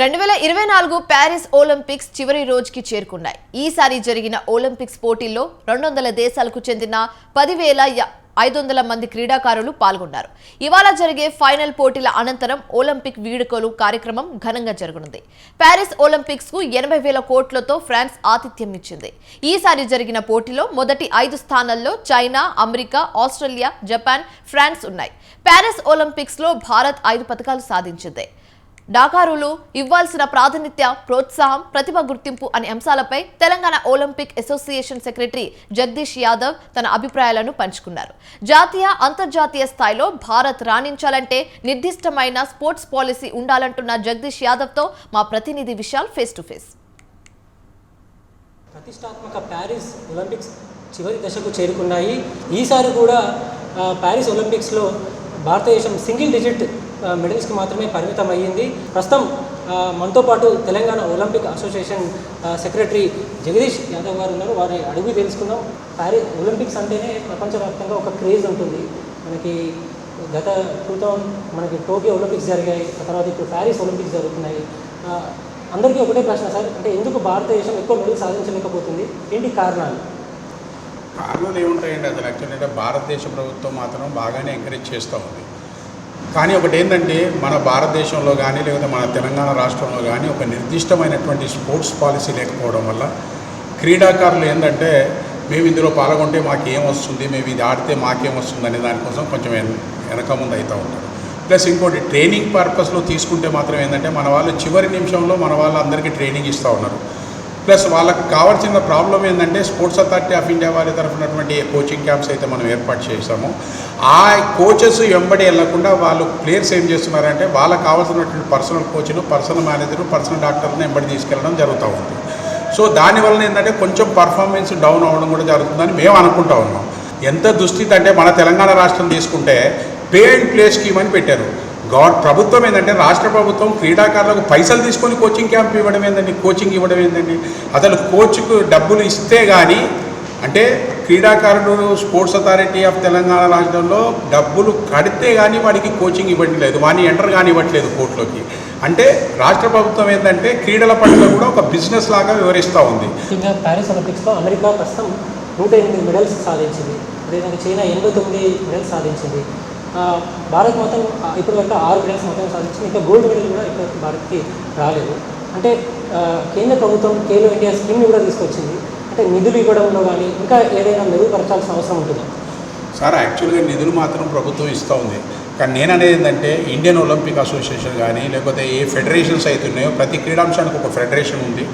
2024 Paris Olympics చివరి రోజుకి చేరుకున్నాయి. ఈసారి జరిగిన ఒలింపిక్స్ పోటీల్లో 200 దేశాలకు చెందిన 10,500 మంది క్రీడాకారులు పాల్గొన్నారు. ఇవాళ జరిగే ఫైనల్ పోటీల అనంతరం ఒలింపిక్ వీడుకోలు కార్యక్రమం ఘనంగా జరగనుంది. ప్యారిస్ ఒలింపిక్స్ కు 80,000 కోట్లతో ఫ్రాన్స్ ఆతిథ్యం ఇచ్చింది. ఈసారి జరిగిన పోటీలో మొదటి 5 స్థానాల్లో China, America, Australia, Japan, France ఉన్నాయి. ప్యారిస్ ఒలింపిక్స్ లో భారత్ 5 పతకాలు సాధించింది. డాకారులు ఇవ్వాల్సిన ప్రాధాన్యత, ప్రోత్సాహం, ప్రతిభ గుర్తింపు అనే అంశాలపై Telangana Olympic Association secretary Jagadish Yadav తన అభిప్రాయాలను పంచుకున్నారు. జాతీయ, అంతర్జాతీయ స్థాయిలో భారత్ రాణించాలంటే నిర్దిష్టమైన స్పోర్ట్స్ పాలసీ ఉండాలంటున్న జగదీష్ యాదవ్ తో మా ప్రతినిధి విశాల్ ఫేస్ టు ఫేస్. ప్రతిష్టాత్మక ప్యారిస్ ఒలింపిక్స్ చివరి దశకు చేరుకున్నాయి. ఈసారి కూడా ప్యారిస్ ఒలింపిక్స్లో భారతదేశం సింగిల్ డిజిట్ మెడల్స్కి మాత్రమే పరిమితం అయ్యింది. ప్రస్తుతం మనతో పాటు Telangana Olympic Association secretary Jagadish Yadav గారు ఉన్నారు. వారి అడుగు తెలుసుకుందాం. ప్యారిస్ ఒలింపిక్స్ అంటేనే ప్రపంచవ్యాప్తంగా ఒక క్రేజ్ ఉంటుంది. మనకి గత 2000 మనకి టోక్యో ఒలింపిక్స్ జరిగాయి, తర్వాత ఇప్పుడు ప్యారిస్ ఒలింపిక్స్ జరుగుతున్నాయి. అందరికీ ఒకటే ప్రశ్న సార్, అంటే ఎందుకు భారతదేశం ఎక్కువ మెడల్ సాధించలేకపోతుంది? ఏంటి కారణాలు? కారణాలు ఏముంటాయండి? అసలు యాక్చువల్లీ అంటే భారతదేశ ప్రభుత్వం మాత్రం బాగానే ఎంకరేజ్ చేస్తూ ఉంది. కానీ ఒకటి ఏంటంటే, మన భారతదేశంలో కానీ లేకపోతే మన తెలంగాణ రాష్ట్రంలో కానీ ఒక నిర్దిష్టమైనటువంటి స్పోర్ట్స్ పాలసీ లేకపోవడం వల్ల క్రీడాకారులు ఏంటంటే, మేము ఇందులో పాల్గొంటే మాకేం వస్తుంది, మేము ఇది ఆడితే మాకేం వస్తుంది అనే దానికోసం కొంచెం వెనక ముందు అవుతూ ఉంటారు. ప్లస్ ఇంకోటి ట్రైనింగ్ పర్పస్లో తీసుకుంటే మాత్రం ఏంటంటే, మన వాళ్ళు చివరి నిమిషంలో మన వాళ్ళు అందరికీ ట్రైనింగ్ ఇస్తూ ఉన్నారు. ప్లస్ వాళ్ళకి కావాల్సిన ప్రాబ్లం ఏంటంటే, స్పోర్ట్స్ అథారిటీ ఆఫ్ ఇండియా వారి తరఫునటువంటి కోచింగ్ క్యాంప్స్ అయితే మనం ఏర్పాటు చేసాము. ఆ కోచెస్ వెంబడి వెళ్లకుండా వాళ్ళు ప్లేయర్స్ ఏం చేస్తున్నారంటే, వాళ్ళకి కావాల్సినటువంటి పర్సనల్ కోచ్ను, పర్సనల్ మేనేజరు, పర్సనల్ డాక్టర్ని వెంబడి తీసుకెళ్ళడం జరుగుతూ ఉంది. సో దానివల్ల ఏంటంటే కొంచెం పర్ఫార్మెన్స్ డౌన్ అవ్వడం కూడా జరుగుతుందని మేము అనుకుంటా ఉన్నాం. ఎంత దుస్థితి అంటే, మన తెలంగాణ రాష్ట్రం తీసుకుంటే పే అండ్ ప్లే స్కీమ్ అని పెట్టారు. ప్రభుత్వం ఏంటంటే, రాష్ట్ర ప్రభుత్వం క్రీడాకారులకు పైసలు తీసుకొని కోచింగ్ క్యాంప్ ఇవ్వడం ఏంటండి, కోచింగ్ ఇవ్వడం ఏంటండి? అసలు కోచ్కు డబ్బులు ఇస్తే కానీ, అంటే క్రీడాకారుడు స్పోర్ట్స్ అథారిటీ ఆఫ్ తెలంగాణ రాష్ట్రంలో డబ్బులు కడితే కానీ వాడికి కోచింగ్ ఇవ్వట్లేదు, వాడిని ఎంటర్ కానీ ఇవ్వట్లేదు కోర్టులోకి. అంటే రాష్ట్ర ప్రభుత్వం ఏంటంటే క్రీడల పట్ల కూడా ఒక బిజినెస్ లాగా వివరిస్తూ ఉంది. ఇంకా ప్యారిస్ ఒలింపిక్స్లో అమెరికా ప్రస్తుతం 108 మెడల్స్ సాధించింది. అదేవిధంగా చైనా 89 మెడల్స్ సాధించింది. భారత్ మొత్తం ఇప్పటివరకు 6 మెడల్స్ మొత్తం సాధించింది. ఇంకా గోల్డ్ మెడల్ కూడా ఇప్పటివరకు భారత్కి రాలేదు. అంటే కేంద్ర ప్రభుత్వం ఖేలో ఇండియా స్కీమ్ని కూడా తీసుకొచ్చింది. అంటే నిధులు ఇవ్వడంలో కానీ ఇంకా ఏదైనా మెరుగుపరచాల్సిన అవసరం ఉంటుందా? సార్, యాక్చువల్గా నిధులు మాత్రం ప్రభుత్వం ఇస్తూ ఉంది. కానీ నేను అనేది ఏంటంటే, ఇండియన్ ఒలింపిక్ అసోసియేషన్ కానీ లేకపోతే ఏ ఫెడరేషన్స్ అయితే ఉన్నాయో, ప్రతి క్రీడాంశానికి ఒక ఫెడరేషన్ ఉంది,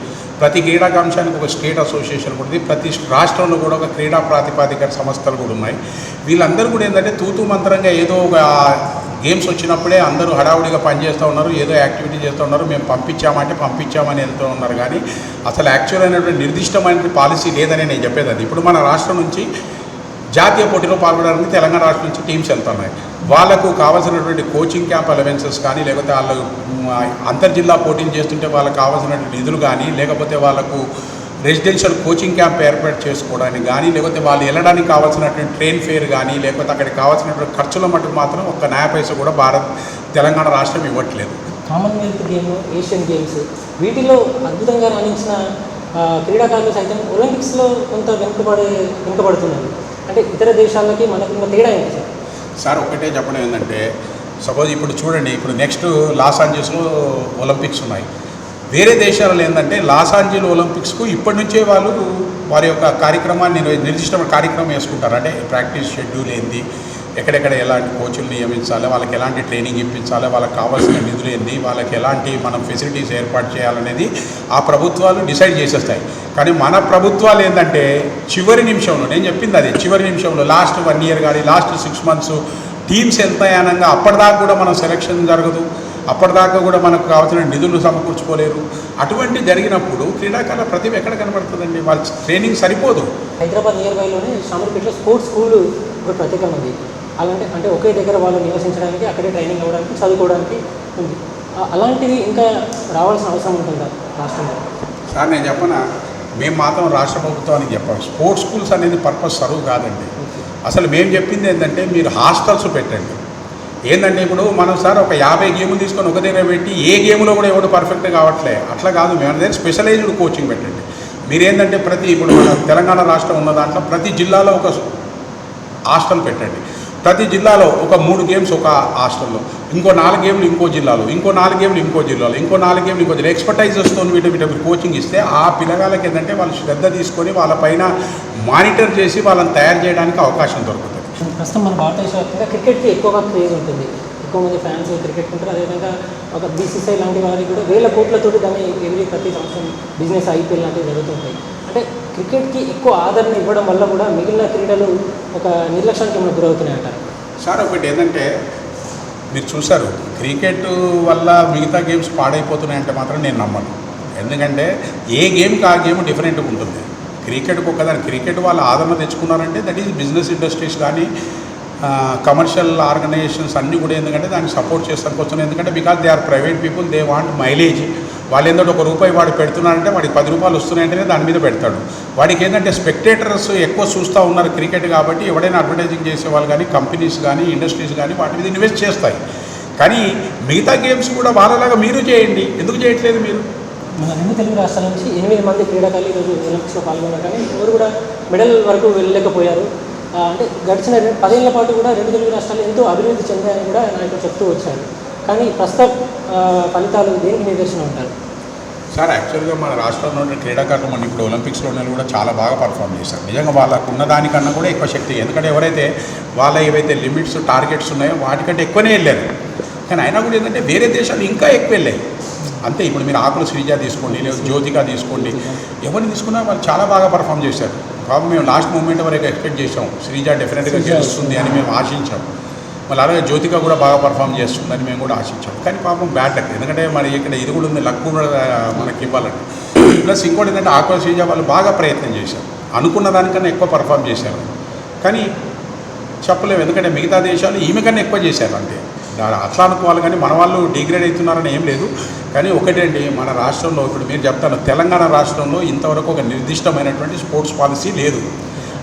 ప్రతి క్రీడాకాంశానికి ఒక స్టేట్ అసోసియేషన్ కూడా ఉంది, ప్రతి రాష్ట్రంలో కూడా ఒక క్రీడా ప్రాతిపాదిక సంస్థలు కూడా ఉన్నాయి. వీళ్ళందరూ కూడా ఏంటంటే తూతూ మంత్రంగా ఏదో ఒక గేమ్స్ వచ్చినప్పుడే అందరూ హడావుడిగా పనిచేస్తూ ఉన్నారు, ఏదో యాక్టివిటీ చేస్తూ ఉన్నారు, మేము పంపించామంటే పంపించామని వెళ్తూ ఉన్నారు. కానీ అసలు యాక్చువల్ అయినటువంటి నిర్దిష్టమైన పాలసీ లేదని నేను చెప్పేది అది. ఇప్పుడు మన రాష్ట్రం నుంచి జాతీయ పోటీలో పాల్గొనడానికి తెలంగాణ రాష్ట్రం నుంచి టీమ్స్ వెళ్తున్నాయి. వాళ్ళకు కావాల్సినటువంటి కోచింగ్ క్యాంప్ అలవెన్సెస్ కానీ, లేకపోతే వాళ్ళు అంతర్జిల్లా పోటీలు చేస్తుంటే వాళ్ళకు కావాల్సినటువంటి నిధులు కానీ, లేకపోతే వాళ్ళకు రెసిడెన్షియల్ కోచింగ్ క్యాంప్ ఏర్పాటు చేసుకోవడానికి కానీ, లేకపోతే వాళ్ళు వెళ్ళడానికి కావాల్సినటువంటి ట్రైన్ ఫేర్ కానీ, లేకపోతే అక్కడికి కావాల్సినటువంటి ఖర్చుల మటుకు మాత్రం ఒక్క న్యాయ పైసా కూడా తెలంగాణ రాష్ట్రం ఇవ్వట్లేదు. కామన్వెల్త్ గేమ్, ఏషియన్ గేమ్స్ వీటిలో అద్భుతంగా రాణించిన క్రీడాకారులు సైతం ఒలింపిక్స్లో కొంత వెనుకబడుతున్నారు. అంటే ఇతర దేశాలకి మనకు ఇంకా తేడా ఏంటి సార్? సార్, ఒకటే చెప్పడం ఏంటంటే, సపోజ్ ఇప్పుడు చూడండి, ఇప్పుడు నెక్స్ట్ లాస్ ఏంజల్స్లో ఒలింపిక్స్ ఉన్నాయి. వేరే దేశాలలో ఏంటంటే లాస్ ఏంజల్స్ ఒలింపిక్స్కు ఇప్పటి నుంచే వాళ్ళు వారి యొక్క కార్యక్రమాన్ని నిర్దిష్టమైన కార్యక్రమం వేసుకుంటారు. అంటే ప్రాక్టీస్ షెడ్యూల్ ఏంది, ఎక్కడెక్కడ ఎలాంటి కోచ్లు నియమించాలి, వాళ్ళకి ఎలాంటి ట్రైనింగ్ ఇప్పించాలి, వాళ్ళకి కావాల్సిన నిధులు ఏంది, వాళ్ళకి ఎలాంటి మనం ఫెసిలిటీస్ ఏర్పాటు చేయాలనేది ఆ ప్రభుత్వాలు డిసైడ్ చేసేస్తాయి. కానీ మన ప్రభుత్వాలు ఏంటంటే చివరి నిమిషంలో, నేను చెప్పింది అదే, చివరి నిమిషంలో లాస్ట్ 1 year కానీ లాస్ట్ 6 months టీమ్స్ ఎంతయానంగా అప్పటిదాకా కూడా మనం సెలక్షన్ జరగదు, అప్పటిదాకా కూడా మనకు కావాల్సిన నిధులు సమకూర్చుకోలేరు. అటువంటి జరిగినప్పుడు క్రీడాకారుల ప్రతిభ ఎక్కడ కనబడుతుందండి? వాళ్ళ ట్రైనింగ్ సరిపోదు. హైదరాబాద్ నియర్ బైలోనే షామర్పేటలో స్పోర్ట్స్ స్కూల్ ఒక ప్రత్యేకంగా ఉంది. అలాంటి అంటే ఒకే దగ్గర వాళ్ళు నివసించడానికి, అక్కడే ట్రైనింగ్ అవ్వడానికి, చదువుకోవడానికి ఉంది. అలాంటివి ఇంకా రావాల్సిన అవసరం ఉంటుందా రాష్ట్రంలో? సార్, నేను చెప్పనా, మేము మాత్రం రాష్ట్ర ప్రభుత్వానికి చెప్పాలి, స్పోర్ట్స్ స్కూల్స్ అనేది పర్పస్ సర్వ్ కాదండి. అసలు మేము చెప్పింది ఏంటంటే, మీరు హాస్టల్స్ పెట్టండి. ఏంటంటే ఇప్పుడు మనం సార్ ఒక 50 గేములు తీసుకొని ఒక దగ్గర పెట్టి ఏ గేమ్లో కూడా ఎవడు పర్ఫెక్ట్ కావట్లే, అట్లా కాదు. మేము దగ్గర స్పెషలైజ్డ్ కోచింగ్ పెట్టండి. మీరేంటంటే ఇప్పుడు మన తెలంగాణ రాష్ట్రం ఉన్న దాంట్లో ప్రతి జిల్లాలో ఒక హాస్టల్ పెట్టండి. ప్రతి జిల్లాలో ఒక 3 గేమ్స్ ఒక హాస్టల్లో, ఇంకో 4 గేమ్లు ఇంకో జిల్లాలో, ఇంకో 4 గేమ్లు ఇంకో జిల్లాలో, ఇంకో 4 గేమ్లు ఇంకో జిల్లా ఎక్స్పర్టైజెస్తో వీటి కోచింగ్ ఇస్తే ఆ పిల్లగాళ్ళకి ఏంటంటే వాళ్ళు శ్రద్ధ తీసుకొని వాళ్ళపైన మానిటర్ చేసి వాళ్ళని తయారు చేయడానికి అవకాశం దొరుకుతుంది. ప్రస్తుతం మన భారతదేశ వ్యాప్తంగా క్రికెట్కి ఎక్కువగా క్రేజ్ ఉంటుంది, ఎక్కువ మంది ఫ్యాన్స్ క్రికెట్ ఉంటారు. అదేవిధంగా ఒక బీసీసీఐ లాంటి వారికి కూడా వేల కోట్లతోటి దాన్ని ప్రతి సంవత్సరం బిజినెస్ ఐపీఎల్ లాంటివి జరుగుతుంటాయి. అంటే క్రికెట్కి ఎక్కువ ఆదరణ ఇవ్వడం వల్ల కూడా మిగిలిన క్రీడలు ఒక నిర్లక్ష్యానికి ఏమైనా గురవుతున్నాయి అంటారు సార్? ఒకటి ఏంటంటే మీరు చూసారు, క్రికెట్ వల్ల మిగతా గేమ్స్ పాడైపోతున్నాయంటే మాత్రం నేను నమ్మను. ఎందుకంటే ఏ గేమ్కి ఆ గేమ్ డిఫరెంట్గా ఉంటుంది. క్రికెట్కి ఒకదాని క్రికెట్ వాళ్ళు ఆదరణ తెచ్చుకున్నారంటే దట్ ఈజ్ బిజినెస్ ఇండస్ట్రీస్ కానీ కమర్షియల్ ఆర్గనైజేషన్స్ అన్నీ కూడా ఎందుకంటే దాన్ని సపోర్ట్ చేస్తానికి వస్తున్నాయి. ఎందుకంటే because they or private people, they want mileage. వాళ్ళు ఏంటంటే ₹1 వాడు పెడుతున్నారంటే వాడికి ₹10 వస్తున్నాయంటేనే దాని మీద పెడతాడు. వాడికి ఏంటంటే స్పెక్టేటర్స్ ఎక్కువ చూస్తూ ఉన్నారు క్రికెట్ కాబట్టి ఎవడైనా అడ్వర్టైజింగ్ చేసే వాళ్ళు కానీ కంపెనీస్ కానీ ఇండస్ట్రీస్ కానీ వాటి మీద ఇన్వెస్ట్ చేస్తాయి. కానీ మిగతా గేమ్స్ కూడా వాళ్ళలాగా మీరు చేయండి, ఎందుకు చేయట్లేదు మీరు? మన 2 తెలుగు రాష్ట్రాల నుంచి 8 మంది క్రీడాకారులు ఈరోజు ఒలింపిక్స్లో పాల్గొన్నారు, కానీ ఎవరు కూడా మెడల్ వరకు వెళ్ళలేకపోయారు. అంటే గడిచిన 10 ఏళ్ల పాటు కూడా 2 తెలుగు రాష్ట్రాలు ఎంతో అభివృద్ధి చెందాయని కూడా నాయకులు చెప్తూ వచ్చారు. కానీ ప్రస్తుత ఫలితాలు దేనికి నిదర్శనం ఉంటారు సార్? యాక్చువల్గా మన రాష్ట్రంలో ఉన్న క్రీడాకారులు మన ఇప్పుడు ఒలింపిక్స్లోనే కూడా చాలా బాగా పర్ఫామ్ చేశారు. నిజంగా వాళ్ళకు ఉన్న దానికన్నా కూడా ఎక్కువ శక్తి, ఎందుకంటే ఎవరైతే వాళ్ళ ఏవైతే లిమిట్స్ టార్గెట్స్ ఉన్నాయో వాటికంటే ఎక్కువనే వెళ్ళారు. కానీ అయినా కూడా ఏంటంటే వేరే దేశాలు ఇంకా ఎక్కువ వెళ్ళాయి. అంతే. ఇప్పుడు మీరు ఆకుల శ్రీజ తీసుకోండి, లేదా జ్యోతిక తీసుకోండి, ఎవరిని తీసుకున్నా వాళ్ళు చాలా బాగా పర్ఫామ్ చేశారు. కాబట్టి మేము లాస్ట్ మూమెంట్ వరకు ఎక్స్పెక్ట్ చేసాం శ్రీజ డెఫినెట్గా గెలుస్తుంది అని మేము ఆశించాం. మళ్ళీ అలాగే జ్యోతిక కూడా బాగా పర్ఫామ్ చేస్తుందని మేము కూడా ఆశించాం. కానీ పాపం బ్యాడ్ లక్, ఎందుకంటే మరి ఇక్కడ ఇది కూడా ఉంది, లక్ కూడా మనకి ఇవ్వాలండి. ప్లస్ ఇంకోటి ఏంటంటే ఆకుల శ్రీజ వాళ్ళు బాగా ప్రయత్నం చేశారు, అనుకున్న దానికన్నా ఎక్కువ పర్ఫామ్ చేశారు. కానీ చెప్పలేము, ఎందుకంటే మిగతా దేశాలు ఈమె కన్నా ఎక్కువ చేశారు. అంతే, అట్లా అనుకోవాలి. కానీ మన వాళ్ళు డిగ్రేడ్ అవుతున్నారని ఏం లేదు. కానీ ఒకటండి, మన రాష్ట్రంలో ఇప్పుడు మీరు చెప్తాను, తెలంగాణ రాష్ట్రంలో ఇంతవరకు ఒక నిర్దిష్టమైనటువంటి స్పోర్ట్స్ పాలసీ లేదు.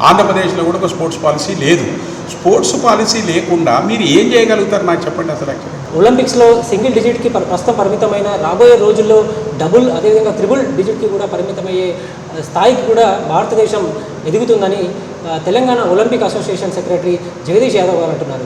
ఆంధ్రప్రదేశ్లో కూడా ఒక స్పోర్ట్స్ పాలసీ లేదు. స్పోర్ట్స్ పాలసీ లేకుండా మీరు ఏం చేయగలుగుతారు నాకు చెప్పండి అసలు? యాక్చువల్లీ ఒలింపిక్స్లో సింగిల్ డిజిట్కి ప్రస్తుతం పరిమితమైన రాబోయే రోజుల్లో డబుల్ అదేవిధంగా త్రిబుల్ డిజిట్కి కూడా పరిమితమయ్యే స్థాయికి కూడా భారతదేశం ఎదుగుతుందని Telangana Olympic Association secretary Jagadish Yadav గారు అంటున్నారు.